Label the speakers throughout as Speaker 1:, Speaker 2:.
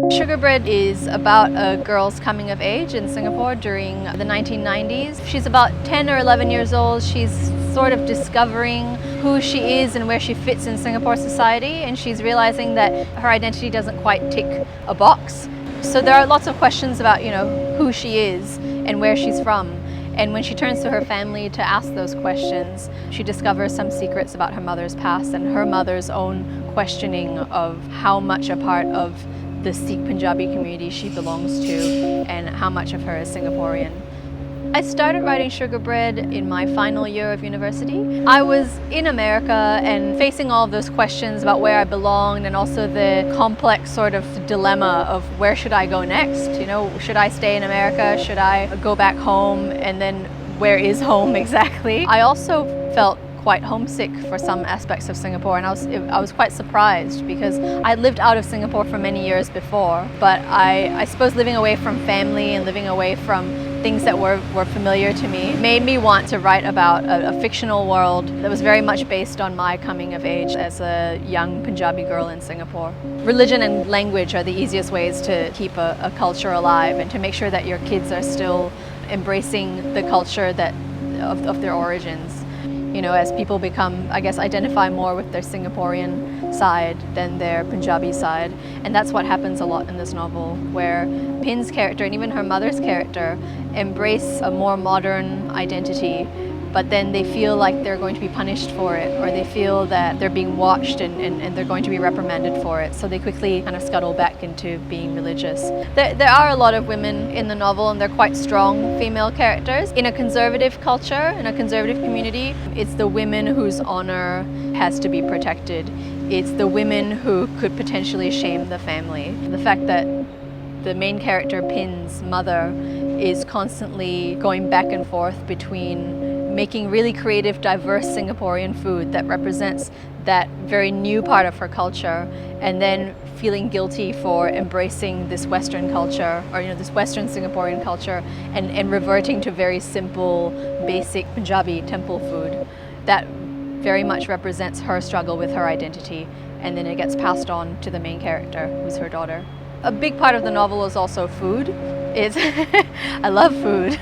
Speaker 1: Sugarbread is about a girl's coming of age in Singapore during the 1990s. She's about 10 or 11 years old. She's sort of discovering who she is and where she fits in Singapore society, and she's realizing that her identity doesn't quite tick a box. So there are lots of questions about, who she is and where she's from. And when she turns to her family to ask those questions, she discovers some secrets about her mother's past and her mother's own questioning of how much a part of the Sikh Punjabi community she belongs to and how much of her is Singaporean. I started writing Sugarbread in my final year of university. I was in America and facing all of those questions about where I belonged, and also the complex sort of dilemma of where should I go next? Should I stay in America? Should I go back home? And then where is home exactly? I also felt quite homesick for some aspects of Singapore, and I was quite surprised because I lived out of Singapore for many years before, but I suppose living away from family and living away from things that were familiar to me made me want to write about a fictional world that was very much based on my coming of age as a young Punjabi girl in Singapore. Religion and language are the easiest ways to keep a culture alive and to make sure that your kids are still embracing the culture of their origins. As people identify more with their Singaporean side than their Punjabi side. And that's what happens a lot in this novel, where Pin's character and even her mother's character embrace a more modern identity, but then they feel like they're going to be punished for it, or they feel that they're being watched and they're going to be reprimanded for it. So they quickly kind of scuttle back into being religious. There are a lot of women in the novel, and they're quite strong female characters. In a conservative culture, in a conservative community, it's the women whose honor has to be protected. It's the women who could potentially shame the family. The fact that the main character, Pin's mother, is constantly going back and forth between making really creative, diverse Singaporean food that represents that very new part of her culture, and then feeling guilty for embracing this Western culture, or this Western Singaporean culture, and reverting to very simple, basic Punjabi temple food. That very much represents her struggle with her identity, and then it gets passed on to the main character, who's her daughter. A big part of the novel is also food. I love food.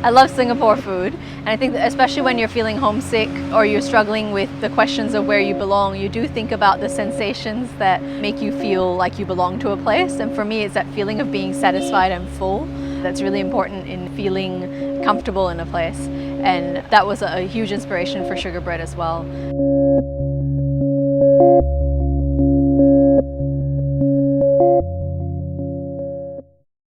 Speaker 1: I love Singapore food. And I think that especially when you're feeling homesick or you're struggling with the questions of where you belong, you do think about the sensations that make you feel like you belong to a place. And for me, it's that feeling of being satisfied and full that's really important in feeling comfortable in a place. And that was a huge inspiration for Sugarbread as well.